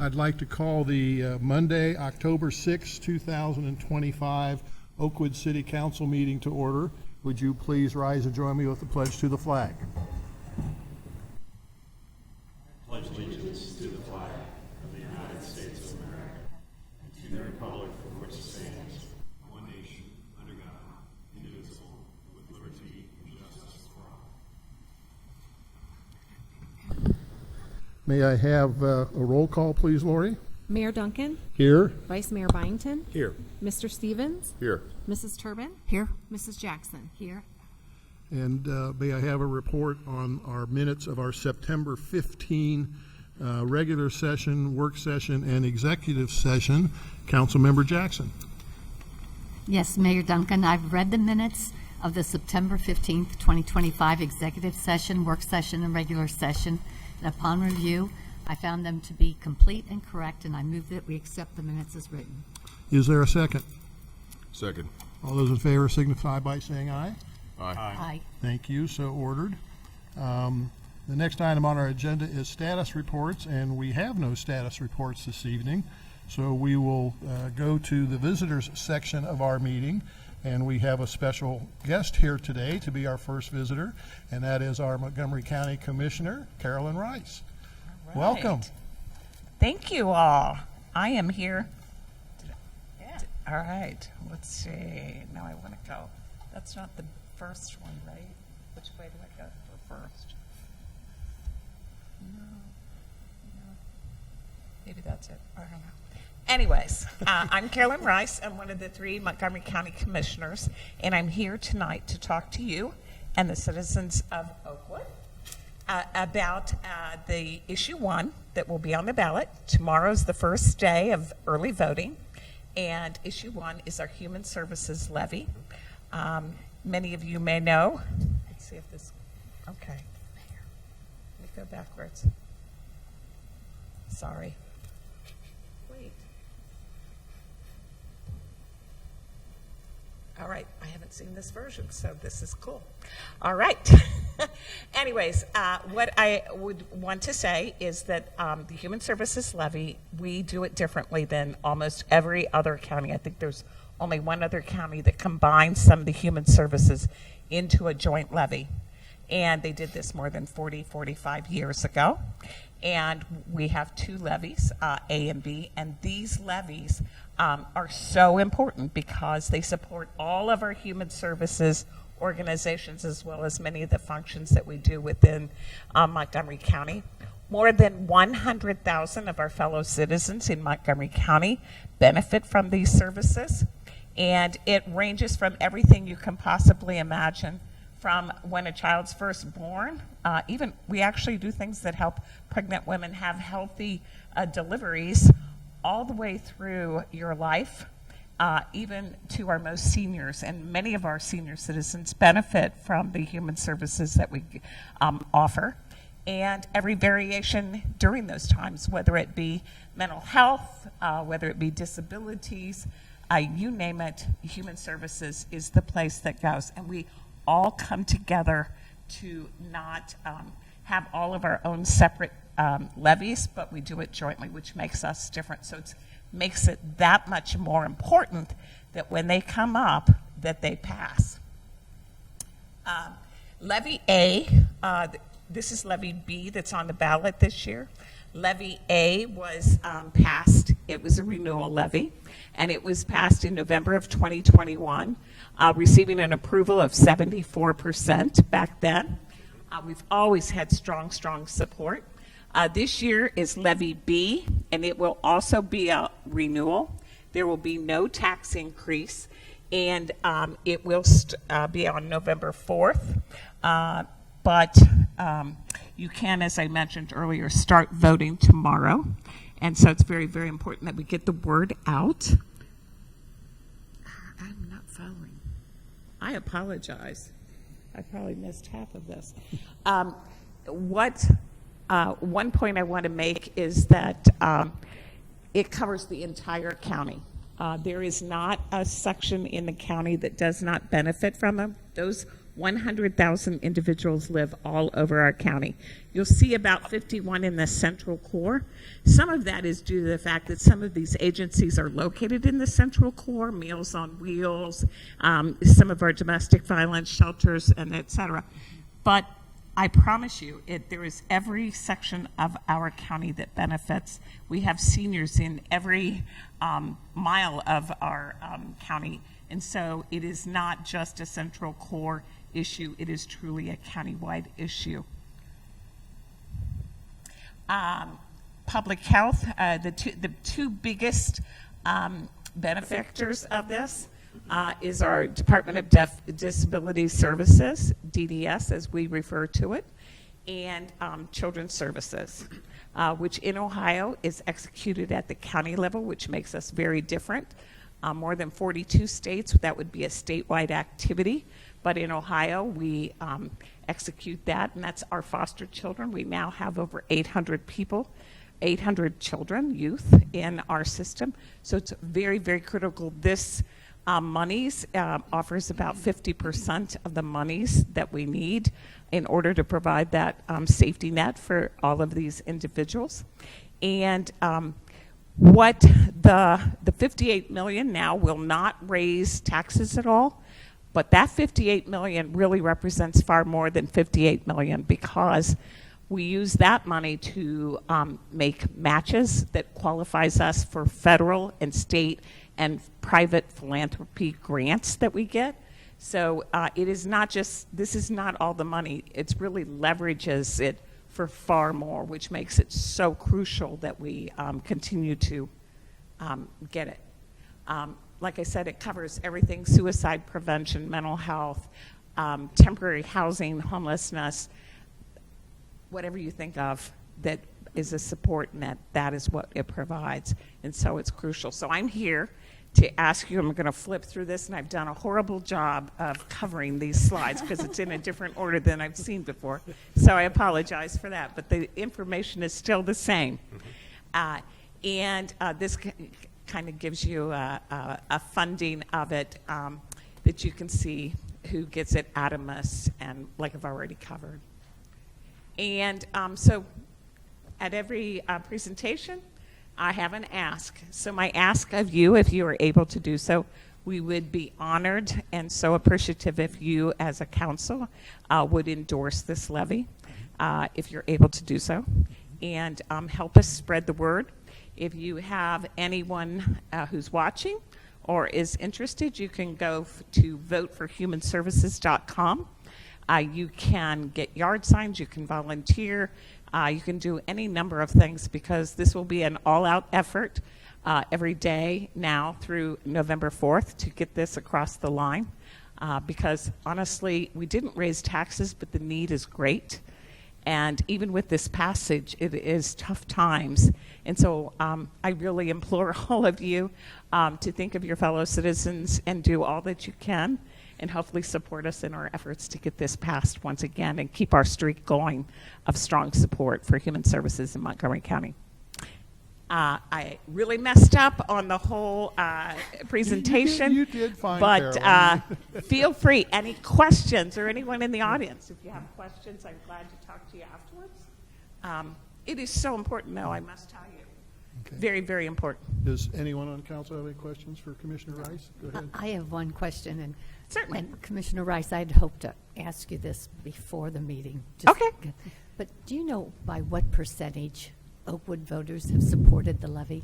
I'd like to call the Monday, October 6, 2025 Oakwood City Council meeting to order. Would you please rise and join me with the pledge to the flag? Pledge allegiance to the flag of the United States of America and to the republic for which it stands, one nation, under God, indivisible, with liberty and justice for all. May I have a roll call, please, Lori? Mayor Duncan, Here. Vice Mayor Byington, Here. Mr. Stevens, Here. Mrs. Turbin, here, Mrs. Jackson, here. And may I have a report on our minutes of our September 15 regular session, work session, and executive session? Councilmember Jackson. Yes, Mayor Duncan, I've read the minutes of the September 15th, 2025 executive session, work session, and regular session. And upon review, I found them to be complete and correct, and I move that we accept the minutes as written. Is there a second? Second. All those in favor signify by saying aye. Aye. Aye. Thank you, so ordered. The next item on our agenda is status reports, and we have no status reports this evening. So we will go to the visitors section of our meeting, and we have a special guest here today to be our first visitor, and that is our Montgomery County Commissioner, Carolyn Rice. Right. Welcome. Thank you all. I am here. All right. Let's see. Now I want to go. That's not the first one, right? Which way do I go for first? No. Maybe that's it. I don't know. Anyways, I'm Carolyn Rice. I'm one of the 3 Montgomery County Commissioners, and I'm here tonight to talk to you and the citizens of Oakwood about the issue 1 that will be on the ballot. Tomorrow's the first day of early voting, and issue 1 is our Human Services Levy. Many of you may know. Let's see if this, okay. Let me go backwards. Sorry. Wait. All right, I haven't seen this version, so this is cool. All right. Anyways, what I would want to say is that the Human Services Levy, we do it differently than almost every other county. I think there's only one other county that combines some of the human services into a joint levy. And they did this more than 45 years ago. And we have 2 levies, A and B, and these levies are so important because they support all of our human services organizations as well as many of the functions that we do within Montgomery County. More than 100,000 of our fellow citizens in Montgomery County benefit from these services, and it ranges from everything you can possibly imagine, from when a child's first born, even we actually do things that help pregnant women have healthy deliveries all the way through your life, even to our most seniors. And many of our senior citizens benefit from the human services that we offer. And every variation during those times, whether it be mental health, whether it be disabilities, you name it, human services is the place that goes. And we all come together to not have all of our own separate levies, but we do it jointly, which makes us different. So it makes it that much more important that when they come up, that they pass. Levy A, this is Levy B that's on the ballot this year. Levy A was passed. It was a renewal levy, and it was passed in November of 2021, receiving an approval of 74% back then. We've always had strong support. This year is Levy B, and it will also be a renewal. There will be no tax increase, and it will be on November 4th. But you can, as I mentioned earlier, start voting tomorrow. And so it's very, very important that we get the word out. I'm not following. I apologize. I probably missed half of this. One point I want to make is that it covers the entire county. There is not a section in the county that does not benefit from them. Those 100,000 individuals live all over our county. You'll see about 51 in the central core. Some of that is due to the fact that some of these agencies are located in the central core, Meals on Wheels, some of our domestic violence shelters, and et cetera. But I promise you, there is every section of our county that benefits. We have seniors in every mile of our county. And so it is not just a central core issue, it is truly a countywide issue. Public health, the two biggest benefactors of this is our Department of Disability Services, DDS as we refer to it, and Children's Services, which in Ohio is executed at the county level, which makes us very different. More than 42 states, that would be a statewide activity. But in Ohio, we execute that, and that's our foster children. We now have over 800 people, 800 children, youth in our system. So it's very, very critical. This monies offers about 50% of the monies that we need in order to provide that safety net for all of these individuals. And what the 58 million now will not raise taxes at all, but that 58 million really represents far more than 58 million because we use that money to make matches that qualifies us for federal and state and private philanthropy grants that we get. So it is not just, this is not all the money, it's really leverages it for far more, which makes it so crucial that we continue to get it. Like I said, it covers everything: suicide prevention, mental health, temporary housing, homelessness, whatever you think of that is a support net, that is what it provides. And so it's crucial. So I'm here to ask you, I'm going to flip through this, and I've done a horrible job of covering these slides because it's in a different order than I've seen before. So I apologize for that, but the information is still the same. This kind of gives you a funding of it that you can see who gets it out of us, and like I've already covered. And so at every presentation, I have an ask. So my ask of you, if you are able to do so, we would be honored and so appreciative if you as a council would endorse this levy, if you're able to do so, and help us spread the word. If you have anyone who's watching or is interested, you can go to voteforhumanservices.com. You can get yard signs, you can volunteer, you can do any number of things because this will be an all-out effort every day now through November 4th to get this across the line because honestly, we didn't raise taxes, but the need is great. And even with this passage, it is tough times. And so I really implore all of you to think of your fellow citizens and do all that you can and hopefully support us in our efforts to get this passed once again and keep our streak going of strong support for human services in Montgomery County. I really messed up on the whole presentation. You did fine, but Carolyn. feel free. Any questions or anyone in the audience? If you have questions, I'm glad to talk to you afterwards. It is so important, though, I must tell you. Okay. Very, very important. Does anyone on council have any questions for Commissioner Rice? Go ahead. I have one question, and Certainly. And Commissioner Rice, I'd hoped to ask you this before the meeting. Okay. But do you know by what percentage Oakwood voters have supported the levy?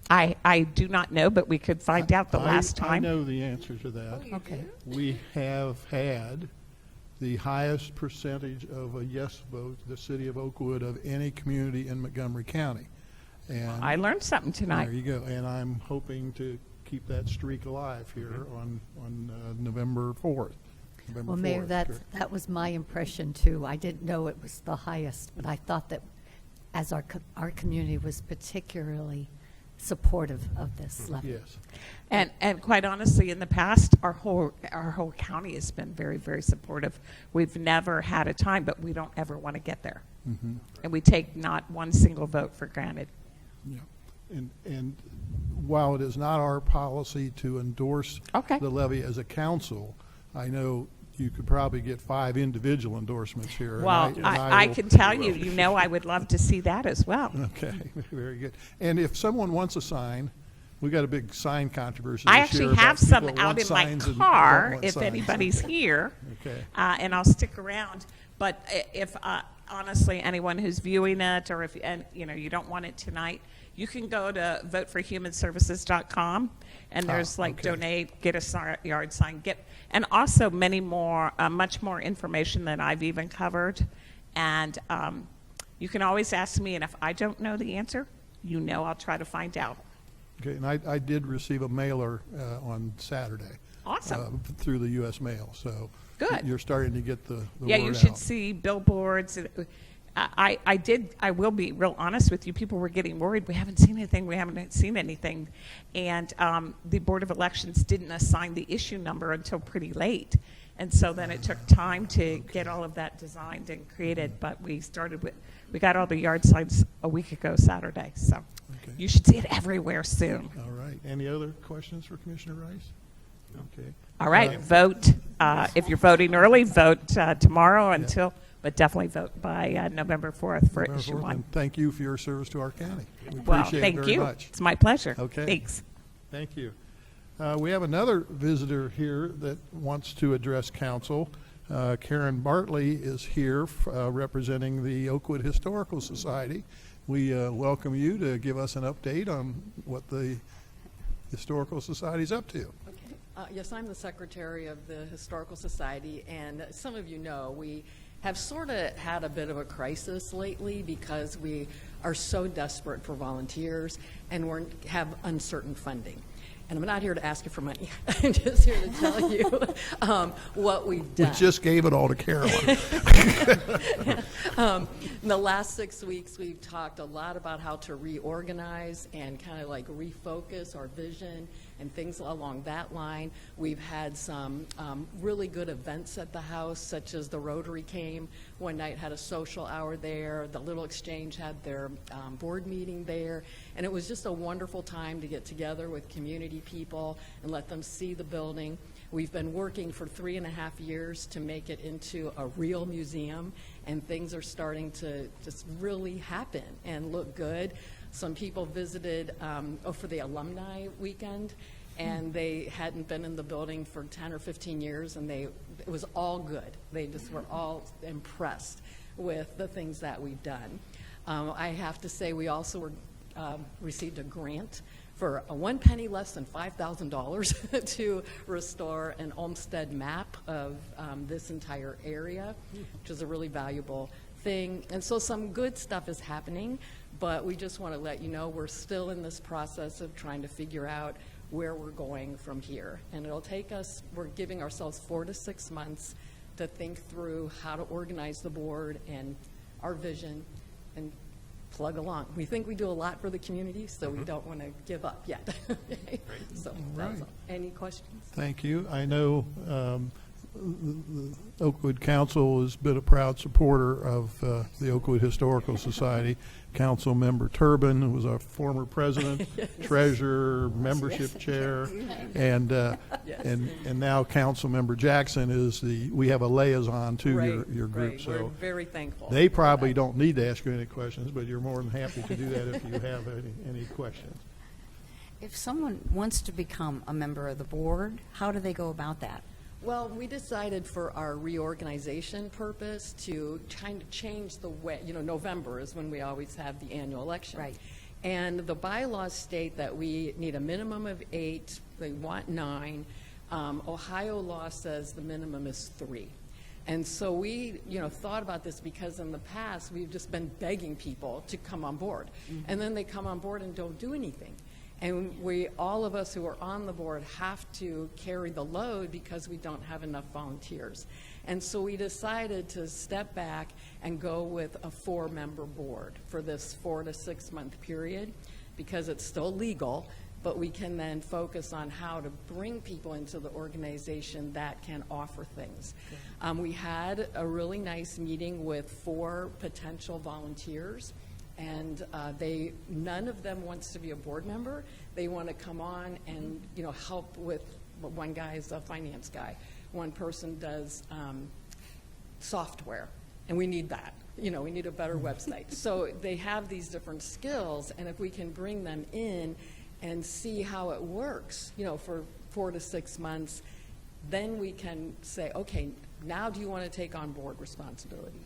I do not know, but we could find out the last I time. know the answer to that. Okay. We have had the highest percentage of a yes vote, the city of Oakwood, of any community in Montgomery County. And I learned something tonight. there you go. And I'm hoping to keep that streak alive here on November 4th. November Well, Mayor, 4th. that was my impression too. I didn't know it was the highest, but I thought that as our community was particularly supportive of this levy. Yes. And quite honestly, in the past, our whole county has been very, very supportive. We've never had a time, but we don't ever want to get there. Mm-hmm. And we take not one single vote for granted. Yeah. And while it is not our policy to endorse Okay. the levy as a council, I know you could probably get 5 individual endorsements here. and Well, and I will- can tell you, you know, I would love to see that as well. Okay, very good. And if someone wants a sign, we got a big sign controversy I this year actually have about some people that out want in my signs and don't car want if signs. anybody's here. Okay. And I'll stick around. But if honestly anyone who's viewing it, or if you know you don't want it tonight, you can go to voteforhumanservices.com, and there's like okay. donate, get a yard sign, and also many more, much more information than I've even covered. And you can always ask me, and if I don't know the answer, you know I'll try to find out. Okay, and I did receive a mailer on Saturday. Awesome. Through the U.S. mail, so. Good. You're starting to get the Yeah, word you should out. see billboards. I will be real honest with you. People were getting worried. We haven't seen anything. And the Board of Elections didn't assign the issue number until pretty late. And so then it took time to get all of that designed and created. But we got all the yard signs a week ago Saturday. So Okay. you should see it everywhere soon. All right. Any other questions for Commissioner Rice? Okay. All right, vote. If you're voting early, vote tomorrow but definitely vote by November 4th for November issue 4th, 1. and thank you for your service to our county. We Well, appreciate thank it very you. much. It's my pleasure. Okay. Thanks. Thank you. We have another visitor here that wants to address council. Karen Bartley is here representing the Oakwood Historical Society. We welcome you to give us an update on what the Historical Society is up to. Yes, I'm the secretary of the Historical Society, and some of you know we have sort of had a bit of a crisis lately because we are so desperate for volunteers and we have uncertain funding. And I'm not here to ask you for money. I'm just here to tell you what we've done. We just gave it all to Carolyn. In the last 6 weeks, we've talked a lot about how to reorganize and kind of like refocus our vision and things along that line. We've had some really good events at the house, such as the Rotary came one night, had a social hour there. The Little Exchange had their board meeting there. And it was just a wonderful time to get together with community people and let them see the building. We've been working for 3.5 years to make it into a real museum, and things are starting to just really happen and look good. Some people visited for the alumni weekend, and they hadn't been in the building for 10 or 15 years, and it was all good. They just were all impressed with the things that we've done. I have to say we also received a grant for one penny less than $5,000 to restore an Olmsted map of this entire area, which is a really valuable thing. And so some good stuff is happening, but we just want to let you know we're still in this process of trying to figure out where we're going from here. And it'll take us, we're giving ourselves 4 to 6 months to think through how to organize the board and our vision and plug along. We think we do a lot for the community, so we don't want to give up yet. So that's all. Any questions? Thank you. I know the Oakwood Council has been a proud supporter of the Oakwood Historical Society. Council Member Turbin, who was our former president, treasurer, membership chair, and and now Council Member Jackson is we have a liaison to your group. Right. So we're very thankful. they probably don't need to ask you any questions, but you're more than happy to do that if you have any questions. If someone wants to become a member of the board, how do they go about that? Well, we decided for our reorganization purpose to kind of change the way, November is when we always have the annual election. Right. And the bylaws state that we need a minimum of 8, they want 9. Ohio law says the minimum is 3. And so we, thought about this because in the past we've just been begging people to come on board. Mm-hmm. And then they come on board and don't do anything. And all of us who are on the board have to carry the load because we don't have enough volunteers. And so we decided to step back and go with a 4-member board for this 4 to 6 month period because it's still legal, but we can then focus on how to bring people into the organization that can offer things. We had a really nice meeting with 4 potential volunteers. And none of them wants to be a board member. They want to come on and help with. One guy is a finance guy. one person does software, and we need that. You know, we need a better website. So they have these different skills, and if we can bring them in and see how it works, you know, for 4 to 6 months, then we can say, okay, now do you want to take on board responsibility?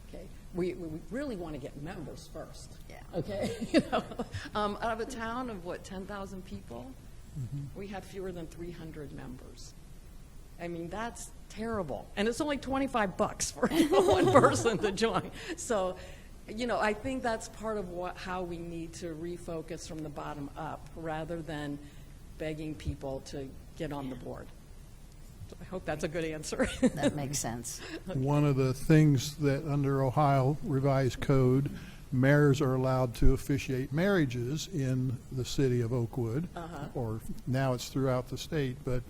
Okay, we really want to get members first. Yeah. Okay, you know, out of a town of what, 10,000 people, we had fewer than 300 members. I mean, that's terrible, and it's only $25 for one person to join. So, you know, I think that's part of how we need to refocus from the bottom up, rather than begging people to get on the board. So I hope that's a good answer. That makes sense. One of the things that under Ohio Revised Code, mayors are allowed to officiate marriages in the city of Oakwood, or now it's throughout the state, but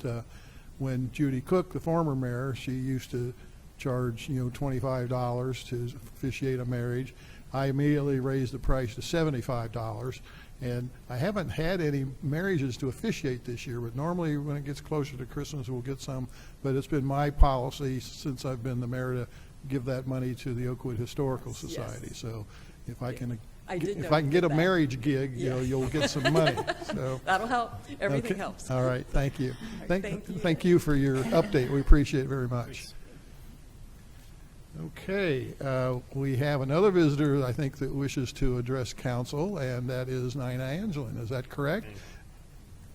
when Judy Cook, the former mayor, she used to charge, you know, $25 to officiate a marriage. I immediately raised the price to $75, and I haven't had any marriages to officiate this year, but normally when it gets closer to Christmas, we'll get some. But it's been my policy since I've been the mayor to give that money to the Oakwood Historical Society. So if I can, I did if I can note get a that. marriage gig, you know, you'll get some money. So. That'll help. Everything Okay. helps. All right, thank you. Thank you. Thank you for your update. We appreciate it very much. Okay, we have another visitor, I think, that wishes to address council, and that is Nina Angelin. Is that correct?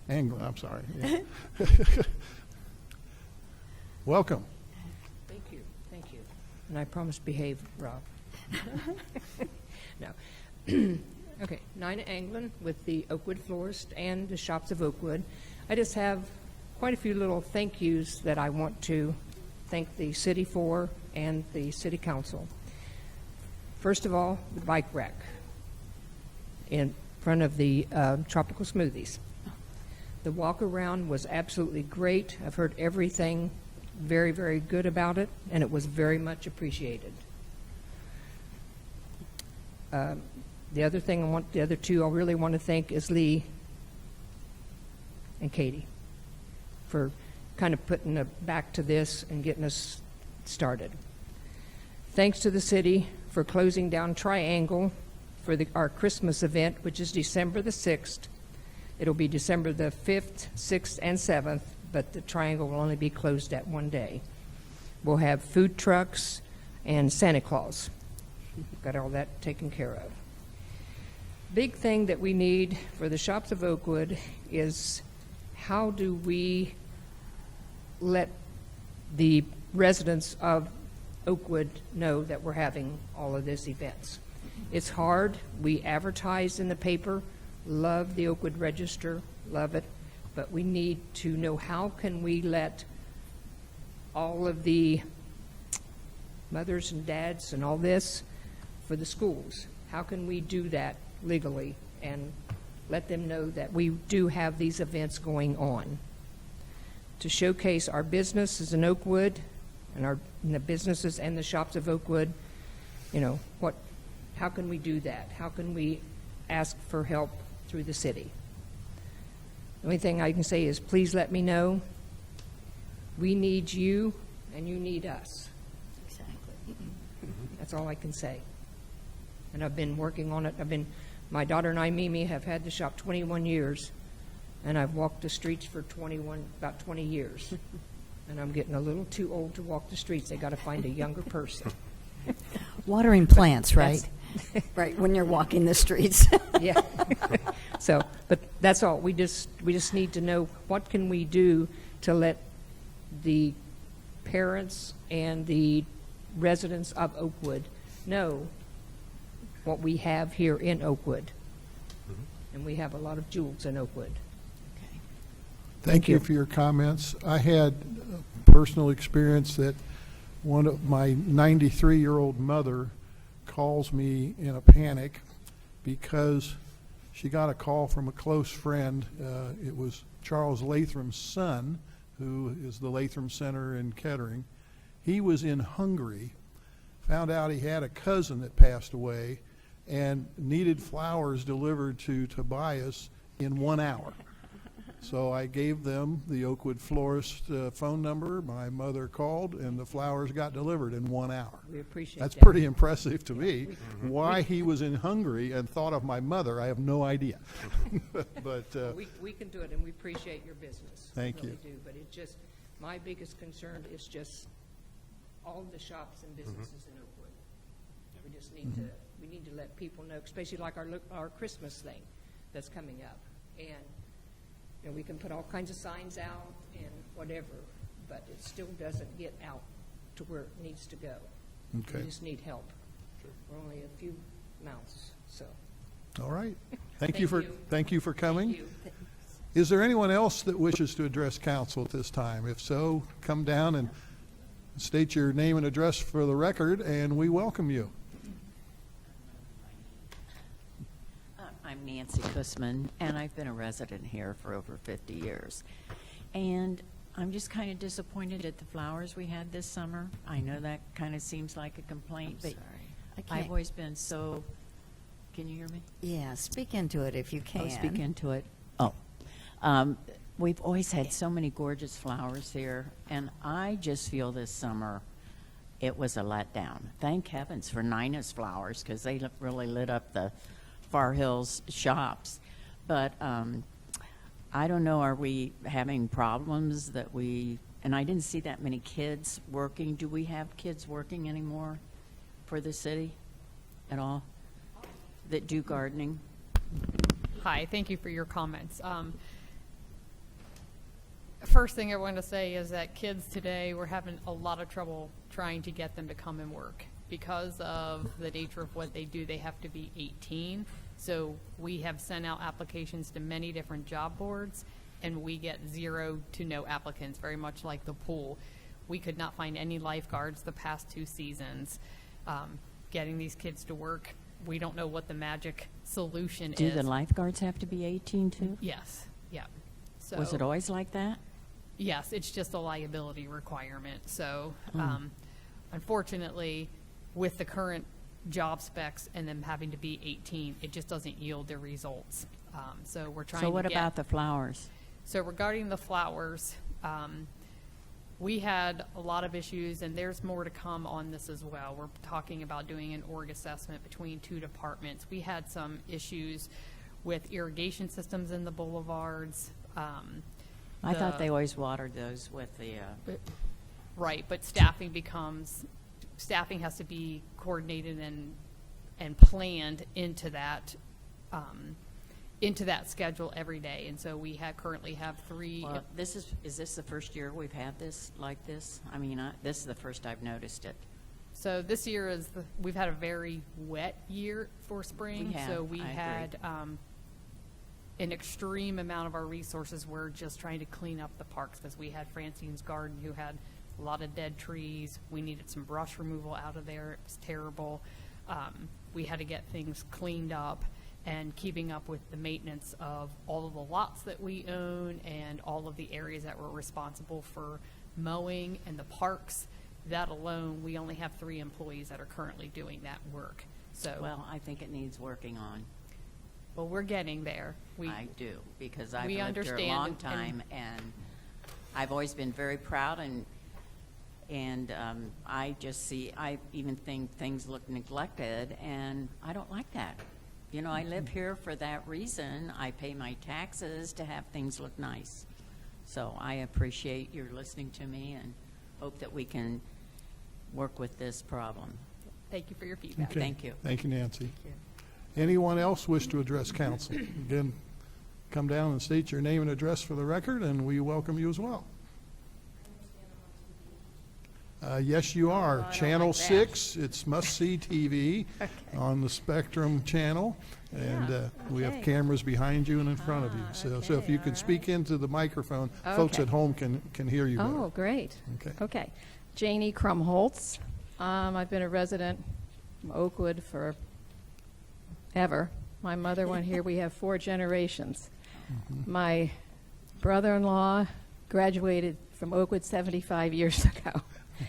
Anglin, I'm sorry. Yeah. Welcome. Thank you, thank you. And I promise to behave, Rob. No. Okay, Nina Anglin with the Oakwood Florist and the Shops of Oakwood. I just have quite a few little thank yous that I want to thank the city for and the city council. First of all, the bike rack in front of the Tropical Smoothies. The walk around was absolutely great. I've heard everything very, very good about it, and it was very much appreciated. The other two I really want to thank is Lee and Katie for kind of putting a back to this and getting us started. Thanks to the city for closing down Triangle for our Christmas event, which is December the 6th. It'll be December the 5th, 6th, and 7th, but the Triangle will only be closed at one day. We'll have food trucks and Santa Claus. Got all that taken care of. Big thing that we need for the Shops of Oakwood is how do we let the residents of Oakwood know that we're having all of these events. It's hard. We advertise in the paper, love the Oakwood Register, love it, but we need to know how can we let all of the mothers and dads and all this for the schools. How can we do that legally and let them know that we do have these events going on to showcase our businesses in Oakwood and the businesses and the Shops of Oakwood? You know, how can we do that? How can we ask for help through the city? The only thing I can say is please let me know. We need you and you need us. Exactly. That's all I can say. And I've been working on it. My daughter and I, Mimi, have had the shop 21 years, and I've walked the streets for about 20 years. And I'm getting a little too old to walk the streets. They got to find a younger person. Watering plants, right? That's- Right, when you're walking the streets. Yeah. So, but that's all. We just need to know what can we do to let the parents and the residents of Oakwood know what we have here in Oakwood. And we have a lot of jewels in Oakwood. Thank you for your comments. I had a personal experience that one of my 93-year-old mother calls me in a panic because she got a call from a close friend. It was Charles Latham's son, who is the Latham Center in Kettering. He was in Hungary, found out he had a cousin that passed away, and needed flowers delivered to Tobias in 1 hour. So I gave them the Oakwood florist phone number. My mother called, and the flowers got delivered in 1 hour. We appreciate That's that. pretty impressive to me. Why he was in Hungary and thought of my mother, I have no idea. But We can do it, and we appreciate your business. Thank We you. really do, but it just, my biggest concern is just all of the shops and businesses in Oakwood. We just need to, we need to let people know, especially like our Christmas thing that's coming up. And, you know, we can put all kinds of signs out and whatever, but it still doesn't get out to where it needs to go. Okay. We just need help. We're only a few mouths, so. all right. Thank you. Thank you for coming. Thank you. Is there anyone else that wishes to address council at this time? If so, come down and state your name and address for the record, and we welcome you. I'm Nancy Kussman, and I've been a resident here for over 50 years. And I'm just kind of disappointed at the flowers we had this summer. I know that kind of seems like a complaint, but I can't- I've always been so, can you hear me? Yeah, speak into it if you can. I'll speak into it. Oh. We've always had so many gorgeous flowers here, and I just feel this summer it was a letdown. Thank heavens for Nina's flowers, because they really lit up the Far Hills shops. But I don't know, are we having problems that and I didn't see that many kids working. Do we have kids working anymore for the city at all that do gardening? Hi, thank you for your comments. First thing I want to say is that kids today, we're having a lot of trouble trying to get them to come and work. Because of the nature of what they do, they have to be 18. So we have sent out applications to many different job boards, and we get 0 to no applicants, very much like the pool. We could not find any lifeguards the past 2 seasons. Getting these kids to work, we don't know what the magic solution Do is. the lifeguards have to be 18 too? Yes, yeah. So, Was it always like that? yes, it's just a liability requirement. So, unfortunately, with the current job specs and them having to be 18, it just doesn't yield the results. So we're trying So to what get. about the flowers? So regarding the flowers, we had a lot of issues, and there's more to come on this as well. We're talking about doing an org assessment between 2 departments. We had some issues with irrigation systems in the boulevards. I thought the- they always watered those with the, Right, but staffing has to be coordinated and planned into that schedule every day. And so we currently have 3. well, is this the first year we've had this like this? I mean, this is the first I've noticed it. So this year we've had a very wet year for spring. We have, So we I agree. had an extreme amount of our resources were just trying to clean up the parks, because we had Francine's garden, who had a lot of dead trees. We needed some brush removal out of there. It was terrible. We had to get things cleaned up, and keeping up with the maintenance of all of the lots that we own and all of the areas that we're responsible for mowing and the parks. That alone, we only have 3 employees that are currently doing that work. So, Well, I think it needs working on. well, we're getting there. I do, because I've we lived here a understand long and- time, and I've always been very proud, and I even think things look neglected, and I don't like that. You know, I live here for that reason. I pay my taxes to have things look nice. So I appreciate your listening to me, and hope that we can work with this problem. Thank you for your feedback. Okay. Thank you. Thank you, Nancy. Anyone else wish to address council? Again, come down and state your name and address for the record, and we welcome you as well. Yes, you are. Channel 6, it's must-see TV on the Spectrum channel, and we have cameras behind you and in front of you. So if you could speak into the microphone, folks Okay. at home can hear you better. Oh, great. Okay. Okay. Janie Krumholtz. I've been a resident from Oakwood for ever. My mother went here. We have 4 generations. My brother-in-law graduated from Oakwood 75 years ago.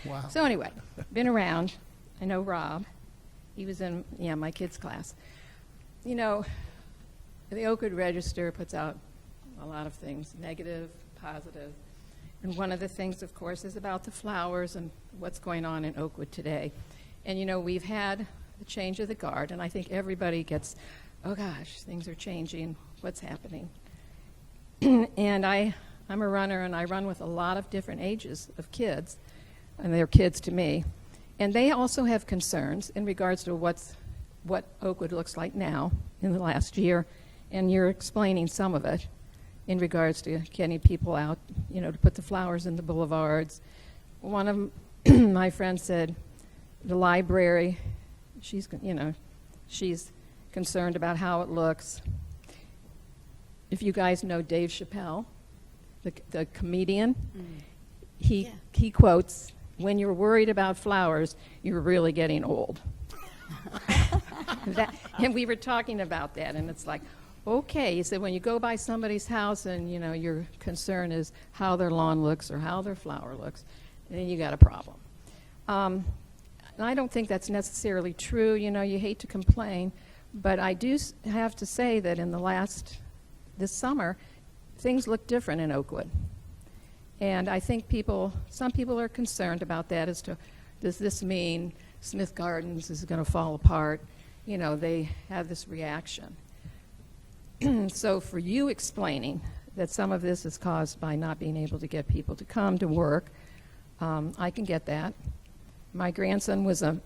Wow. So anyway, been around. I know Rob. He was in, my kids' class. You know, the Oakwood Register puts out a lot of things, negative, positive. And one of the things, of course, is about the flowers and what's going on in Oakwood today. And, you know, we've had the change of the guard, and I think everybody gets, oh gosh, things are changing, what's happening? And I'm a runner, and I run with a lot of different ages of kids, and they're kids to me. And they also have concerns in regards to what Oakwood looks like now in the last year, and you're explaining some of it in regards to getting people out, you know, to put the flowers in the boulevards. One of my friends said the library, she's concerned about how it looks. If you guys know Dave Chappelle, the comedian, he quotes, "When you're worried about flowers, you're really getting old." And we were talking about that, and it's like, okay, he said, when you go by somebody's house and, you know, your concern is how their lawn looks or how their flower looks, then you got a problem. And I don't think that's necessarily true. You know, you hate to complain, but I do have to say that in this summer, things look different in Oakwood. And I think some people are concerned about that as to, does this mean Smith Gardens is going to fall apart? You know, they have this reaction. So for you explaining that some of this is caused by not being able to get people to come to work, I can get that. My grandson was a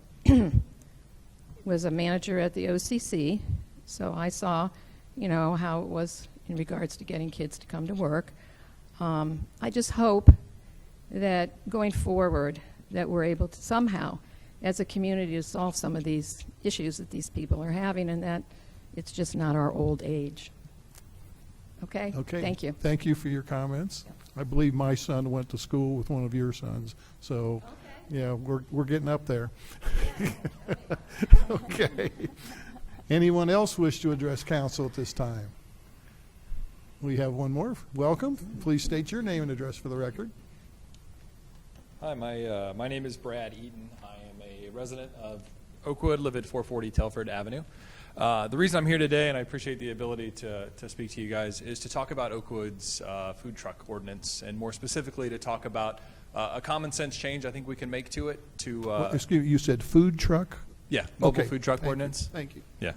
manager at the OCC, so I saw, you know, how it was in regards to getting kids to come to work. I just hope that going forward that we're able to somehow, as a community, to solve some of these issues that these people are having, and that it's just not our old age. Okay? Okay. Thank you. Thank you for your comments. I believe my son went to school with one of your sons, so yeah, we're getting up there. Okay. Anyone else wish to address council at this time? We have one more. Welcome. Please state your name and address for the record. Hi, my name is Brad Eaton. I am a resident of Oakwood, live at 440 Telford Avenue. The reason I'm here today, and I appreciate the ability to speak to you guys, is to talk about Oakwood's food truck ordinance, and more specifically to talk about a common sense change I think we can make to it. Excuse me, you said food truck? Yeah, mobile Okay. food truck Thank ordinance. you. Thank you. Yeah.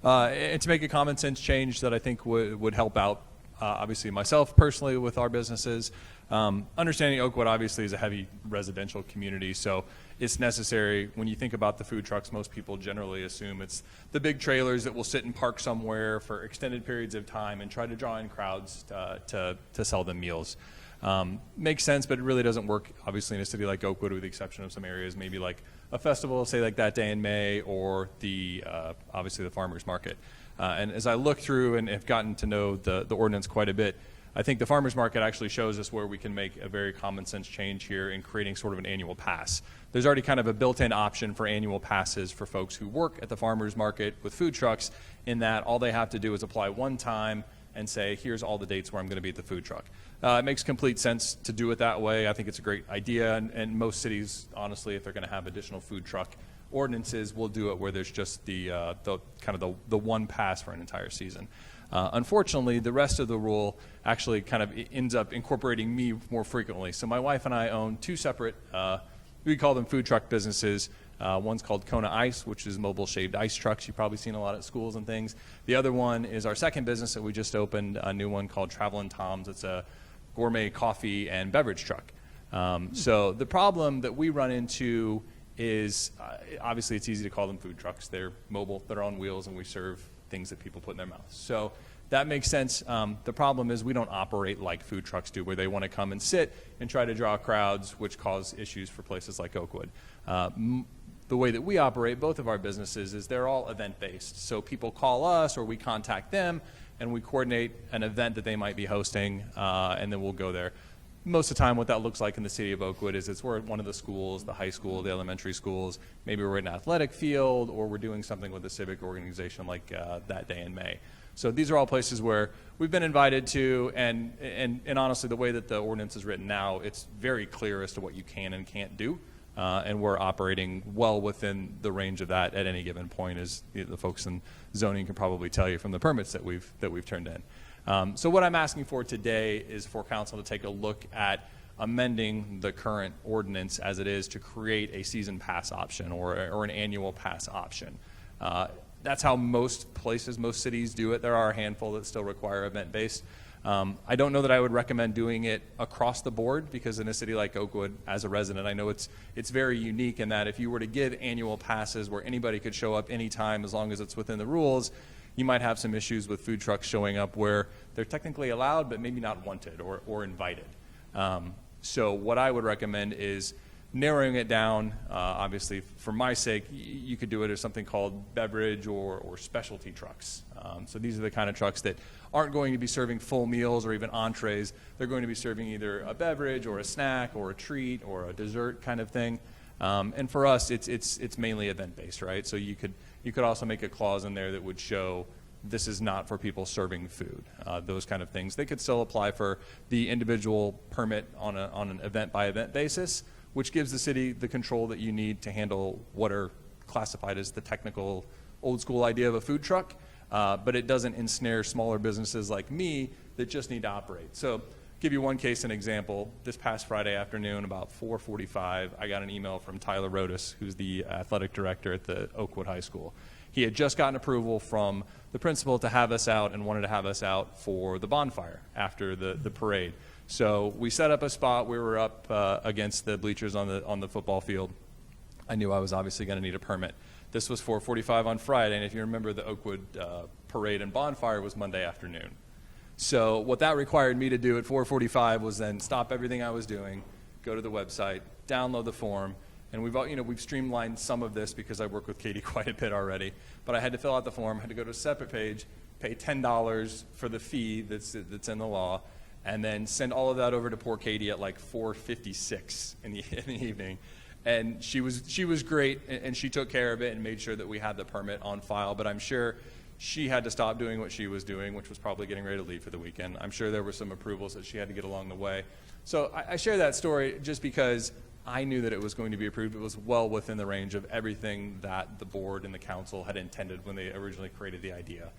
And to make a common sense change that I think would help out, obviously myself personally with our businesses. Understanding Oakwood obviously is a heavy residential community, so it's necessary. When you think about the food trucks, most people generally assume it's the big trailers that will sit and park somewhere for extended periods of time and try to draw in crowds to sell them meals. Makes sense, but it really doesn't work, obviously, in a city like Oakwood, with the exception of some areas, maybe like a festival, say like that day in May, or obviously the farmers market. And as I look through and have gotten to know the ordinance quite a bit, I think the farmers market actually shows us where we can make a very common sense change here in creating sort of an annual pass. There's already kind of a built-in option for annual passes for folks who work at the farmers market with food trucks, in that all they have to do is apply one time and say, here's all the dates where I'm going to be at the food truck. It makes complete sense to do it that way. I think it's a great idea, and most cities, honestly, if they're going to have additional food truck ordinances, will do it where there's just the one pass for an entire season. Unfortunately, the rest of the rule actually kind of ends up incorporating me more frequently. So my wife and I own two separate, we call them food truck businesses. One's called Kona Ice, which is mobile shaved ice trucks. You've probably seen a lot at schools and things. The other one is our second business that we just opened, a new one called Travelin' Tom's. It's a gourmet coffee and beverage truck. So the problem that we run into is, obviously it's easy to call them food trucks. They're mobile, they're on wheels, and we serve things that people put in their mouths. So that makes sense. The problem is we don't operate like food trucks do, where they want to come and sit and try to draw crowds, which cause issues for places like Oakwood. The way that we operate both of our businesses is they're all event-based. So people call us or we contact them and we coordinate an event that they might be hosting, and then we'll go there. Most of the time what that looks like in the city of Oakwood is we're at one of the schools, the high school, the elementary schools. Maybe we're at an athletic field, or we're doing something with a civic organization like that day in May. So these are all places where we've been invited to, and honestly, the way that the ordinance is written now, it's very clear as to what you can and can't do. And we're operating well within the range of that at any given point, as the folks in zoning can probably tell you from the permits that we've turned in. So what I'm asking for today is for council to take a look at amending the current ordinance as it is to create a season pass option or an annual pass option. That's how most places, most cities do it. There are a handful that still require event-based. I don't know that I would recommend doing it across the board, because in a city like Oakwood, as a resident, I know it's very unique in that if you were to give annual passes where anybody could show up anytime as long as it's within the rules, you might have some issues with food trucks showing up where they're technically allowed but maybe not wanted or invited. So what I would recommend is narrowing it down. Obviously, for my sake, you could do it as something called beverage or specialty trucks. So these are the kind of trucks that aren't going to be serving full meals or even entrees. They're going to be serving either a beverage or a snack or a treat or a dessert kind of thing. And for us, it's mainly event-based, right? So you could also make a clause in there that would show this is not for people serving food, those kind of things. They could still apply for the individual permit on an event-by-event basis, which gives the city the control that you need to handle what are classified as the technical old-school idea of a food truck, but it doesn't ensnare smaller businesses like me that just need to operate. So give you one case, an example. This past Friday afternoon, about 4:45, I got an email from Tyler Rodas, who's the athletic director at the Oakwood High School. He had just gotten approval from the principal to have us out and wanted to have us out for the bonfire after the parade. So we set up a spot. We were up against the bleachers on the football field. I knew I was obviously going to need a permit. This was 4:45 on Friday, and if you remember, the Oakwood parade and bonfire was Monday afternoon. So what that required me to do at 4:45 was then stop everything I was doing, go to the website, download the form, and we've streamlined some of this because I work with Katie quite a bit already. But I had to fill out the form, had to go to a separate page, pay $10 for the fee that's in the law, and then send all of that over to poor Katie at like 4:56 in the evening. And she was great, and she took care of it and made sure that we had the permit on file. But I'm sure she had to stop doing what she was doing, which was probably getting ready to leave for the weekend. I'm sure there were some approvals that she had to get along the way. So I share that story just because I knew that it was going to be approved. It was well within the range of everything that the board and the council had intended when they originally created the idea.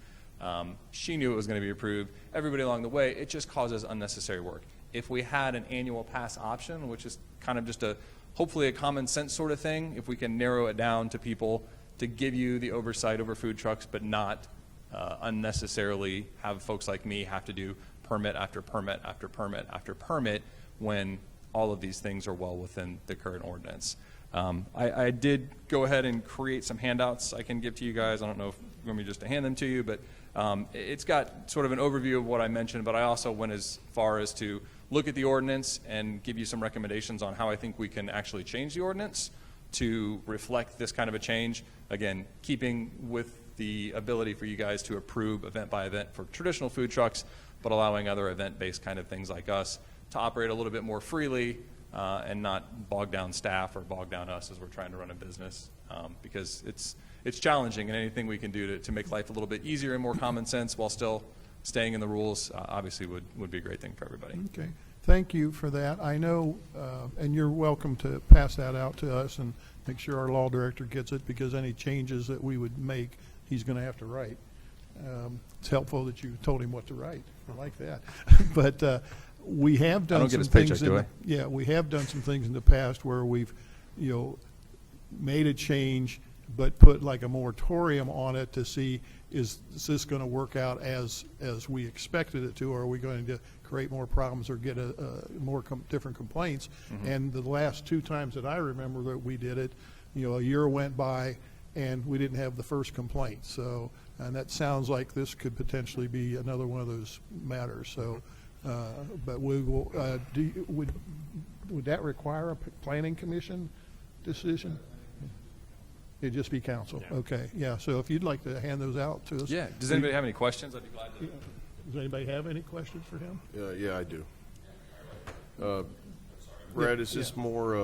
She knew it was going to be approved. Everybody along the way, it just causes unnecessary work. If we had an annual pass option, which is kind of just hopefully a common sense sort of thing, if we can narrow it down to people to give you the oversight over food trucks, but not unnecessarily have folks like me have to do permit after permit after permit after permit when all of these things are well within the current ordinance. I did go ahead and create some handouts I can give to you guys. I don't know if you want me just to hand them to you, but it's got sort of an overview of what I mentioned, but I also went as far as to look at the ordinance and give you some recommendations on how I think we can actually change the ordinance to reflect this kind of a change. Again, keeping with the ability for you guys to approve event by event for traditional food trucks, but allowing other event-based kind of things like us to operate a little bit more freely and not bog down staff or bog down us as we're trying to run a business, because it's challenging, and anything we can do to make life a little bit easier and more common sense while still staying in the rules obviously would be a great thing for everybody. Okay, thank you for that. I know, and you're welcome to pass that out to us and make sure our law director gets it, because any changes that we would make, he's going to have to write. It's helpful that you told him what to write. I like that. But we have done some things. Yeah, we have done some things in the past where we've, made a change, but put like a moratorium on it to see is this going to work out as we expected it to, or are we going to create more problems or get more different complaints? Mm-hmm. And the last two times that I remember that we did it, a year went by and we didn't have the first complaint. So, and that sounds like this could potentially be another one of those matters. So, but we will. Would that require a planning commission decision? It'd just be council. Yeah. Okay. Yeah. So if you'd like to hand those out to us. Yeah. Does anybody have any questions? I'd be glad to. Does anybody have any questions for him? Yeah, I do. Brad, is this more?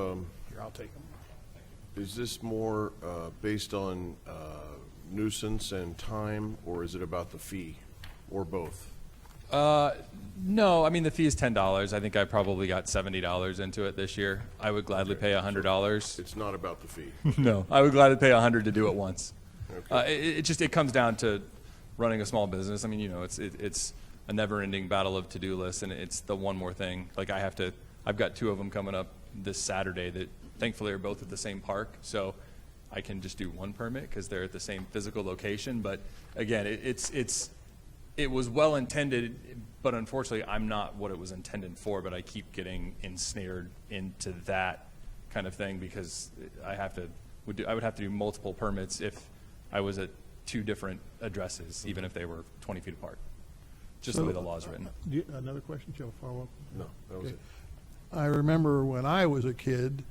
Here, I'll take them. Is this more based on nuisance and time, or is it about the fee, or both? No, I mean, the fee is $10. I think I probably got $70 into it this year. I would gladly pay $100. It's not about the fee. No, I would gladly pay $100 to do it once. Okay. It comes down to running a small business. I mean, it's a never-ending battle of to-do lists, and it's the one more thing. Like I've got 2 of them coming up this Saturday that thankfully are both at the same park, so I can just do 1 permit because they're at the same physical location. But again, it was well intended, but unfortunately I'm not what it was intended for, but I keep getting ensnared into that kind of thing because I would have to do multiple permits if I was at 2 different addresses, even if they were 20 feet apart. Just the way the law is written. Another question, Joe, follow up? No, that was Okay. it. I remember when I was a kid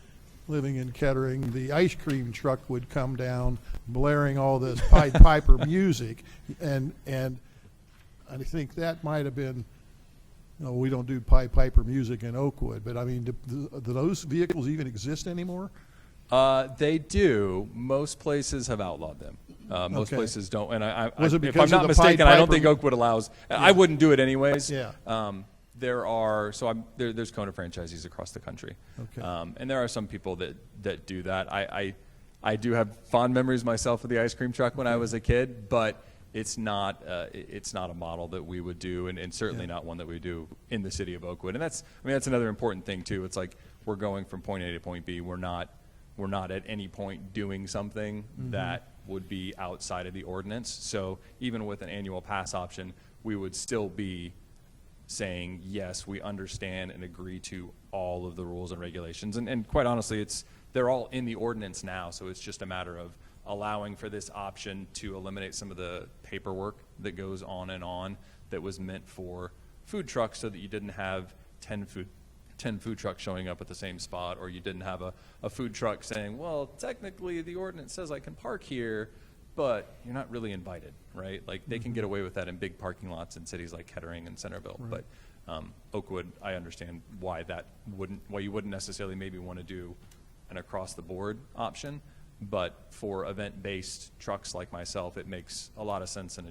living in Kettering, the ice cream truck would come down blaring all this Pied Piper music, and I think that might have been, we don't do Pied Piper music in Oakwood, but I mean, do those vehicles even exist anymore? They do. Most places have outlawed them. Most Okay. places don't. And Was it if because I'm of not the Pied mistaken, I don't Piper- think Oakwood allows. I wouldn't do it anyways. Yeah. There's Kona franchisees across the country. Okay. And there are some people that do that. I do have fond memories myself of the ice cream truck when I was a kid, but it's not a model that we would do, and certainly not one that we do in the city of Oakwood. And that's another important thing too. It's like we're going from point A to point B. We're not at any point doing something that would be outside of the ordinance. So even with an annual pass option, we would still be saying, yes, we understand and agree to all of the rules and regulations. And quite honestly, they're all in the ordinance now, so it's just a matter of allowing for this option to eliminate some of the paperwork that goes on and on that was meant for food trucks, so that you didn't have 10 food trucks showing up at the same spot, or you didn't have a food truck saying, well, technically the ordinance says I can park here, but you're not really invited, right? Like they can get away with that in big parking lots in cities like Kettering and Centerville. Right. But Oakwood, I understand why you wouldn't necessarily maybe want to do an across-the-board option, but for event-based trucks like myself, it makes a lot of sense, and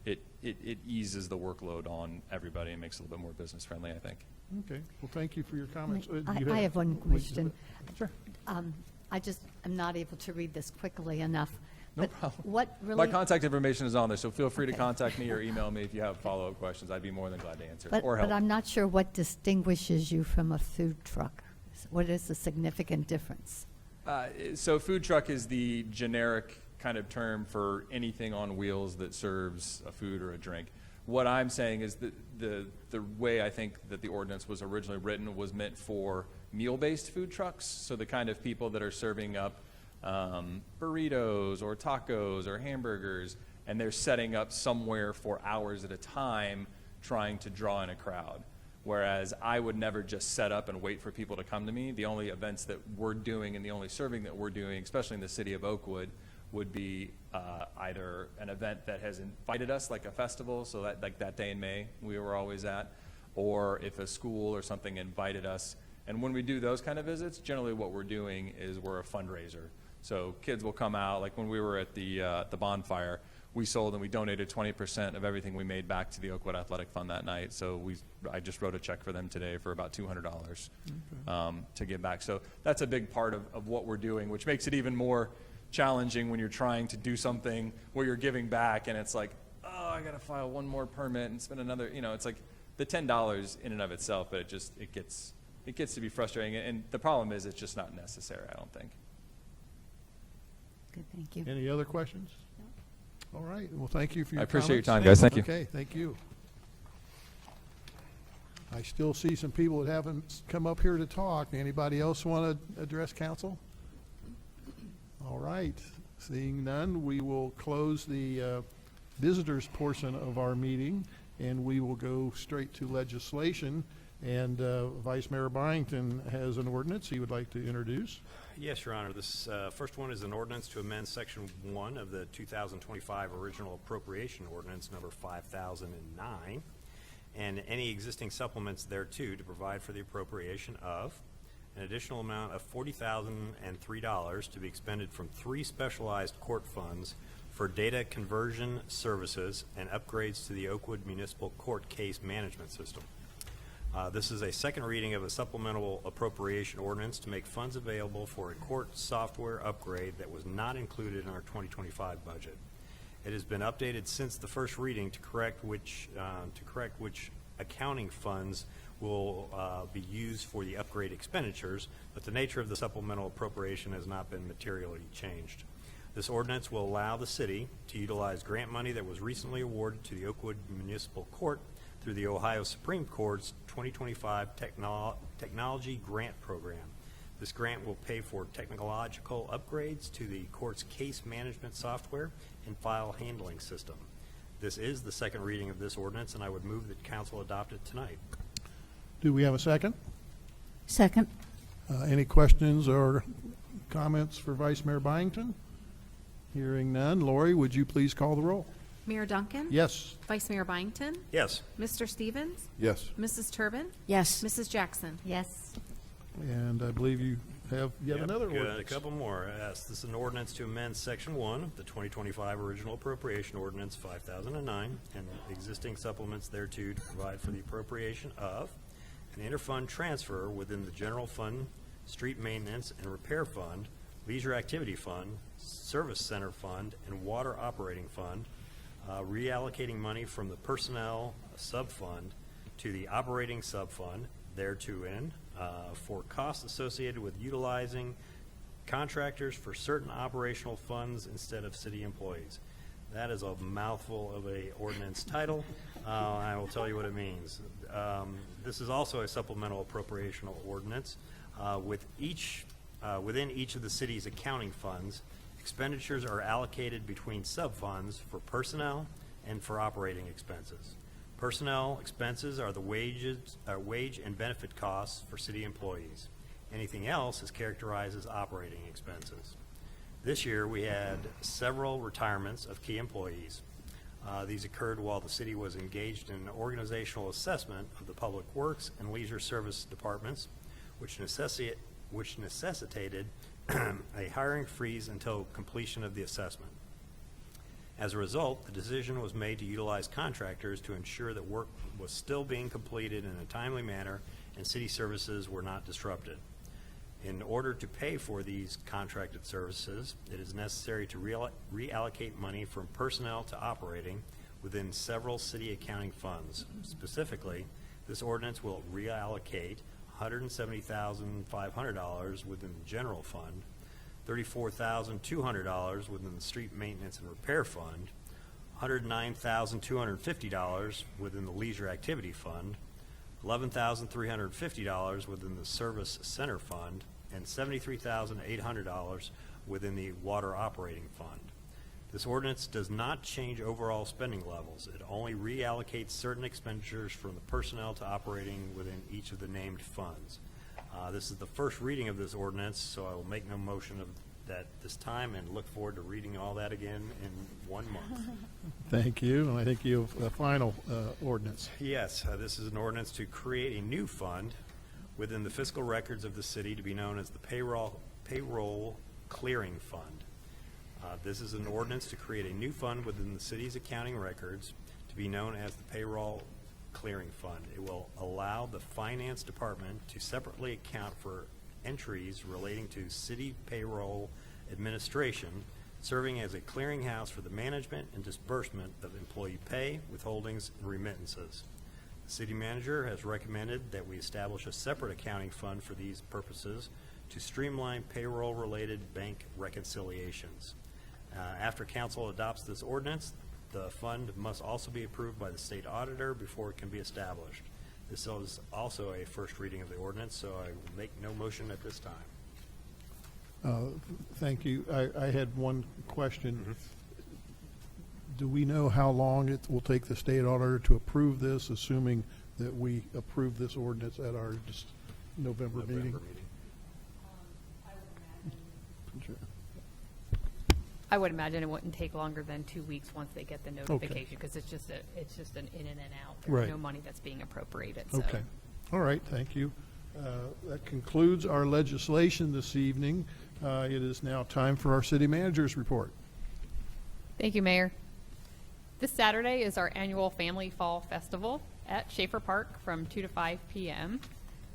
it eases the workload on everybody and makes it a little bit more business-friendly, I think. Okay, well, thank you for your comments. I have one question. Sure. I just am not able to read this quickly enough. No But problem. what really? My contact information is on there, so feel free to Okay. contact me or email me if you have follow-up questions. I'd be more than glad to answer But, or help. but I'm not sure what distinguishes you from a food truck. What is the significant difference? So food truck is the generic kind of term for anything on wheels that serves a food or a drink. What I'm saying is that the way I think that the ordinance was originally written was meant for meal-based food trucks, so the kind of people that are serving up burritos or tacos or hamburgers, and they're setting up somewhere for hours at a time trying to draw in a crowd. Whereas I would never just set up and wait for people to come to me. The only events that we're doing and the only serving that we're doing, especially in the city of Oakwood, would be either an event that has invited us, like a festival, so that like that day in May we were always at, or if a school or something invited us. And when we do those kind of visits, generally what we're doing is we're a fundraiser. So kids will come out, like when we were at the bonfire, we sold and we donated 20% of everything we made back to the Oakwood Athletic Fund that night. So I just wrote a check for them today for about $200 to give back. So that's a big part of what we're doing, which makes it even more challenging when you're trying to do something where you're giving back and it's like, oh, I got to file one more permit and spend another, it's like the $10 in and of itself, but it gets to be frustrating. And the problem is it's just not necessary, I don't think. Good, thank you. Any other questions? All right, well, thank you for your I appreciate your comments. time, guys. Thank you. Okay, thank you. I still see some people that haven't come up here to talk. Anybody else want to address council? All right, seeing none, we will close the visitors portion of our meeting, and we will go straight to legislation. And Vice Mayor Byington has an ordinance he would like to introduce. Yes, Your Honor. This first one is an ordinance to amend Section 1 of the 2025 Original Appropriation Ordinance Number 5009 and any existing supplements thereto to provide for the appropriation of an additional amount of $40,003 to be expended from 3 specialized court funds for data conversion services and upgrades to the Oakwood Municipal Court Case Management System. This is a second reading of a supplemental appropriation ordinance to make funds available for a court software upgrade that was not included in our 2025 budget. It has been updated since the first reading to correct which accounting funds will be used for the upgrade expenditures, but the nature of the supplemental appropriation has not been materially changed. This ordinance will allow the city to utilize grant money that was recently awarded to the Oakwood Municipal Court through the Ohio Supreme Court's 2025 Technology Grant Program. This grant will pay for technological upgrades to the court's case management software and file handling system. This is the second reading of this ordinance, and I would move that council adopt it tonight. Do we have a second? Second. Any questions or comments for Vice Mayor Byington? Hearing none. Lori, would you please call the roll? Mayor Duncan? Yes. Vice Mayor Byington? Yes. Mr. Stevens? Yes. Mrs. Turbin? Yes. Mrs. Jackson? Yes. And I believe you have yet another Got ordinance. a couple more. Yes, this is an ordinance to amend Section 1 of the 2025 Original Appropriation Ordinance 5009 and existing supplements thereto to provide for the appropriation of an interfund transfer within the General Fund, Street Maintenance and Repair Fund, Leisure Activity Fund, Service Center Fund, and Water Operating Fund, reallocating money from the Personnel Subfund to the Operating Subfund thereto for costs associated with utilizing contractors for certain operational funds instead of city employees. That is a mouthful of a ordinance title. I will tell you what it means. This is also a supplemental appropriational ordinance. Within each of the city's accounting funds, expenditures are allocated between subfunds for personnel and for operating expenses. Personnel expenses are the wage and benefit costs for city employees. Anything else is characterized as operating expenses. This year, we had several retirements of key employees. These occurred while the city was engaged in an organizational assessment of the Public Works and Leisure Service departments, which necessitated a hiring freeze until completion of the assessment. As a result, the decision was made to utilize contractors to ensure that work was still being completed in a timely manner and city services were not disrupted. In order to pay for these contracted services, it is necessary to reallocate money from personnel to operating within several city accounting funds. Specifically, this ordinance will reallocate $170,500 within the general fund, $34,200 within the street maintenance and repair fund, $109,250 within the leisure activity fund, $11,350 within the service center fund, and $73,800 within the water operating fund. This ordinance does not change overall spending levels. It only reallocates certain expenditures from the personnel to operating within each of the named funds. This is the first reading of this ordinance, so I will make no motion of that this time and look forward to reading all that again in 1 month. Thank you. And I think you have a final ordinance. Yes, this is an ordinance to create a new fund within the fiscal records of the city to be known as the Payroll Clearing Fund. This is an ordinance to create a new fund within the city's accounting records to be known as the Payroll Clearing Fund. It will allow the finance department to separately account for entries relating to city payroll administration, serving as a clearinghouse for the management and disbursement of employee pay, withholdings, and remittances. The city manager has recommended that we establish a separate accounting fund for these purposes to streamline payroll-related bank reconciliations. After council adopts this ordinance, the fund must also be approved by the state auditor before it can be established. This is also a first reading of the ordinance, so I will make no motion at this time. Thank you. I had one question. Do we know how long it will take the state auditor to approve this, assuming that we approve this ordinance at our November meeting? I would imagine it wouldn't take longer than 2 weeks once they get the notification, because it's just an in and out. There's Right. no money that's being appropriated. So. Okay. All right, thank you. That concludes our legislation this evening. It is now time for our city manager's report. Thank you, Mayor. This Saturday is our annual Family Fall Festival at Schaefer Park from 2 to 5 p.m.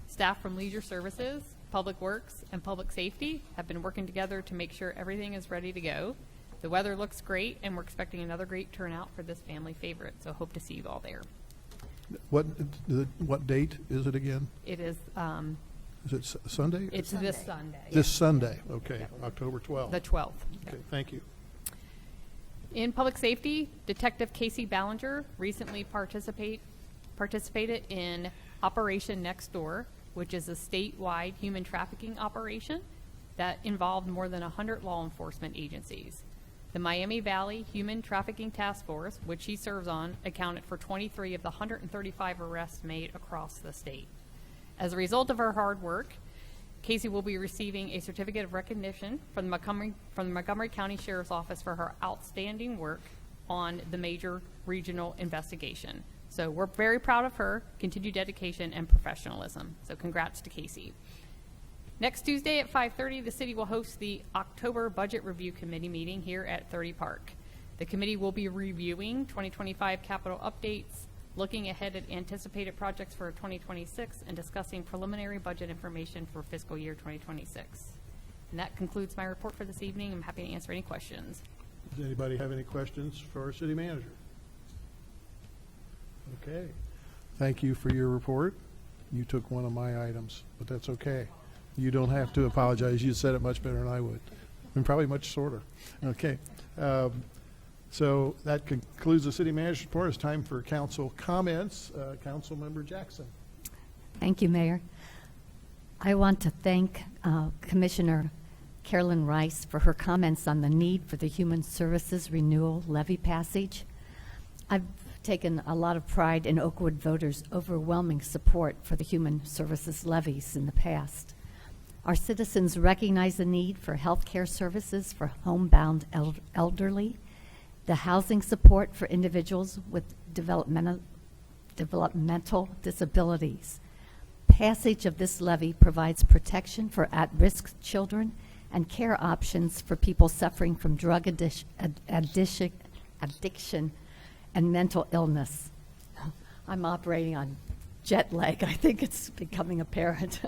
Staff from Leisure Services, Public Works, and Public Safety have been working together to make sure everything is ready to go. The weather looks great, and we're expecting another great turnout for this family favorite, so hope to see you all there. What date is it again? It is, Is it Sunday? it's this Sunday. This Sunday, okay, October 12th. The 12th. Okay, thank you. In public safety, Detective Casey Ballinger recently participated in Operation Next Door, which is a statewide human trafficking operation that involved more than 100 law enforcement agencies. The Miami Valley Human Trafficking Task Force, which she serves on, accounted for 23 of the 135 arrests made across the state. As a result of her hard work, Casey will be receiving a certificate of recognition from the Montgomery County Sheriff's Office for her outstanding work on the major regional investigation. So we're very proud of her continued dedication and professionalism. So congrats to Casey. Next Tuesday at 5:30, the city will host the October Budget Review Committee meeting here at 30 Park. The committee will be reviewing 2025 capital updates, looking ahead at anticipated projects for 2026, and discussing preliminary budget information for fiscal year 2026. And that concludes my report for this evening. I'm happy to answer any questions. Does anybody have any questions for our city manager? Okay. Thank you for your report. You took one of my items, but that's okay. You don't have to apologize. You said it much better than I would, and probably much shorter. Okay. So that concludes the city manager's report. It's time for council comments. Councilmember Jackson. Thank you, Mayor. I want to thank Commissioner Carolyn Rice for her comments on the need for the Human Services Renewal Levy passage. I've taken a lot of pride in Oakwood voters' overwhelming support for the Human Services levies in the past. Our citizens recognize the need for health care services for homebound elderly, the housing support for individuals with developmental disabilities. Passage of this levy provides protection for at-risk children and care options for people suffering from drug addiction and mental illness. I'm operating on jet lag. I think it's becoming apparent.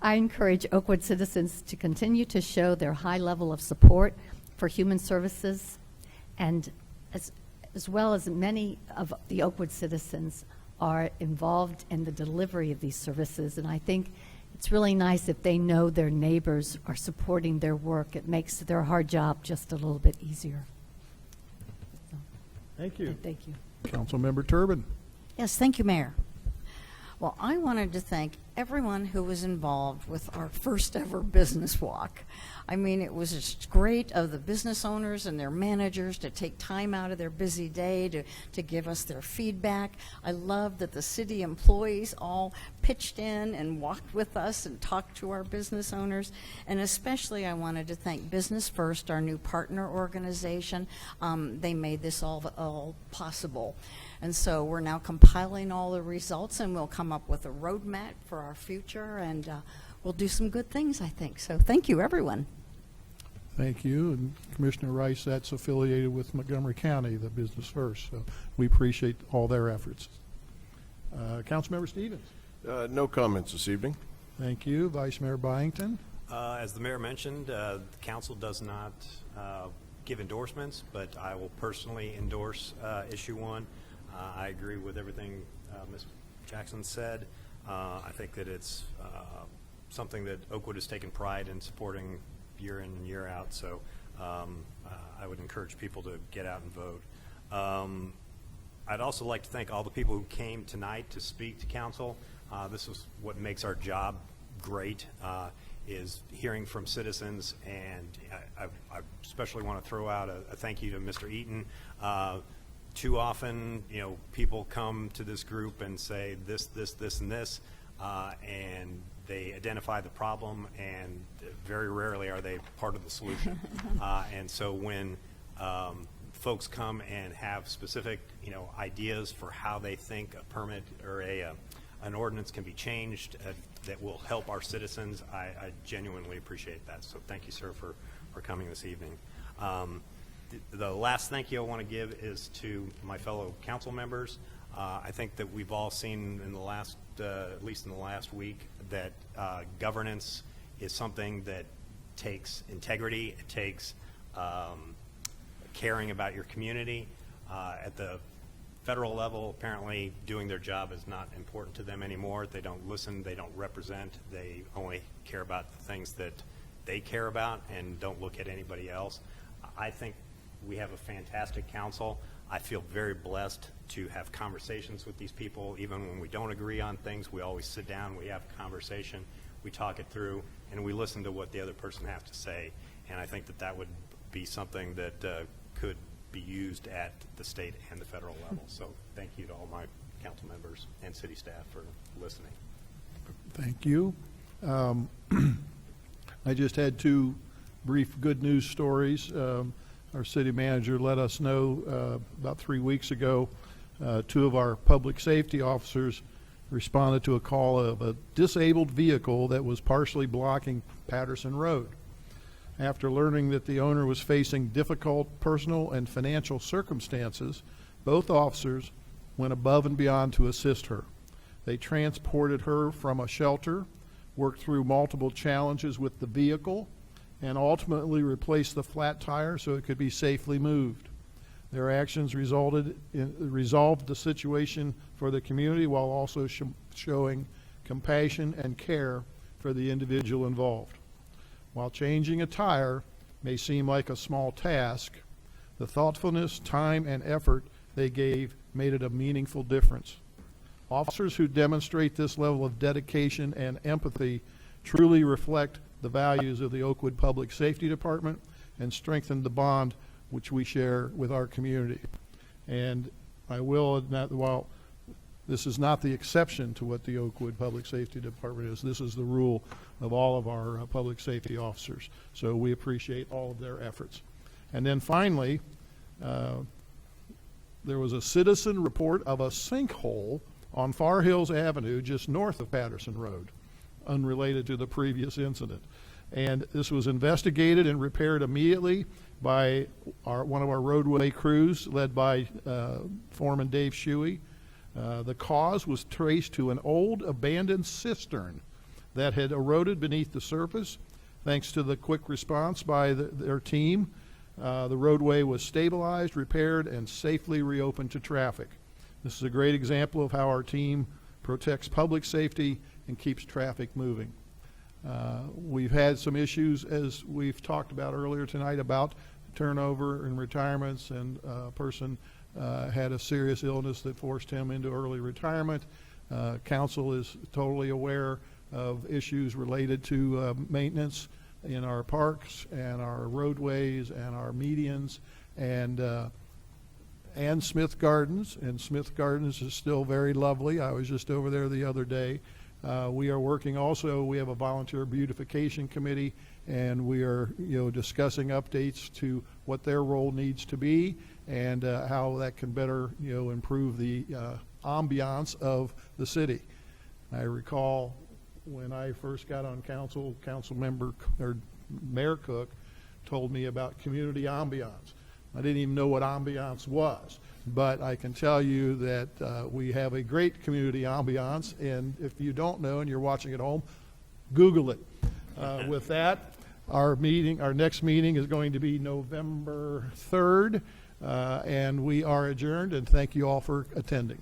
I encourage Oakwood citizens to continue to show their high level of support for human services, and as well as many of the Oakwood citizens are involved in the delivery of these services. And I think it's really nice if they know their neighbors are supporting their work. It makes their hard job just a little bit easier. Thank you. Thank you. Councilmember Turbin. Yes, thank you, Mayor. Well, I wanted to thank everyone who was involved with our first ever business walk. I mean, it was just great of the business owners and their managers to take time out of their busy day to give us their feedback. I love that the city employees all pitched in and walked with us and talked to our business owners. And especially I wanted to thank Business First, our new partner organization. They made this all possible. And so we're now compiling all the results, and we'll come up with a roadmap for our future, and we'll do some good things, I think. So thank you, everyone. Thank you. And Commissioner Rice, that's affiliated with Montgomery County, the Business First. So we appreciate all their efforts. Councilmember Stevens. No comments this evening. Thank you. Vice Mayor Byington. As the mayor mentioned, the council does not give endorsements, but I will personally endorse issue 1. I agree with everything Ms. Jackson said. I think that it's something that Oakwood has taken pride in supporting year in and year out, so I would encourage people to get out and vote. I'd also like to thank all the people who came tonight to speak to council. This is what makes our job great, is hearing from citizens, and I especially want to throw out a thank you to Mr. Eaton. Too often, people come to this group and say this, and this, and they identify the problem, and very rarely are they part of the solution. And so when folks come and have specific, ideas for how they think a permit or an ordinance can be changed that will help our citizens, I genuinely appreciate that. So thank you, sir, for coming this evening. The last thank you I want to give is to my fellow council members. I think that we've all seen in the last, at least in the last week, that governance is something that takes integrity, it takes caring about your community. At the federal level, apparently doing their job is not important to them anymore. They don't listen, they don't represent, they only care about the things that they care about and don't look at anybody else. I think we have a fantastic council. I feel very blessed to have conversations with these people. Even when we don't agree on things, we always sit down, we have a conversation, we talk it through, and we listen to what the other person has to say. And I think that that would be something that could be used at the state and the federal level. So thank you to all my council members and city staff for listening. Thank you. I just had two brief good news stories. Our city manager let us know about 3 weeks ago, two of our public safety officers responded to a call of a disabled vehicle that was partially blocking Patterson Road. After learning that the owner was facing difficult personal and financial circumstances, both officers went above and beyond to assist her. They transported her from a shelter, worked through multiple challenges with the vehicle, and ultimately replaced the flat tire so it could be safely moved. Their actions resolved the situation for the community while also showing compassion and care for the individual involved. While changing a tire may seem like a small task, the thoughtfulness, time, and effort they gave made it a meaningful difference. Officers who demonstrate this level of dedication and empathy truly reflect the values of the Oakwood Public Safety Department and strengthen the bond which we share with our community. And I will admit, while this is not the exception to what the Oakwood Public Safety Department is, this is the rule of all of our public safety officers. So we appreciate all of their efforts. And then finally, there was a citizen report of a sinkhole on Far Hills Avenue just north of Patterson Road, unrelated to the previous incident. And this was investigated and repaired immediately by one of our roadway crews led by Foreman Dave Shuey. The cause was traced to an old abandoned cistern that had eroded beneath the surface. Thanks to the quick response by their team, the roadway was stabilized, repaired, and safely reopened to traffic. This is a great example of how our team protects public safety and keeps traffic moving. We've had some issues, as we've talked about earlier tonight, about turnover and retirements, and a person had a serious illness that forced him into early retirement. Council is totally aware of issues related to maintenance in our parks and our roadways and our medians and Smith Gardens. And Smith Gardens is still very lovely. I was just over there the other day. We are working also, we have a volunteer beautification committee, and we are discussing updates to what their role needs to be and how that can better improve the ambiance of the city. I recall when I first got on council, Mayor Cook told me about community ambiance. I didn't even know what ambiance was, but I can tell you that we have a great community ambiance, and if you don't know and you're watching at home, Google it. With that, our next meeting is going to be November 3rd, and we are adjourned, and thank you all for attending.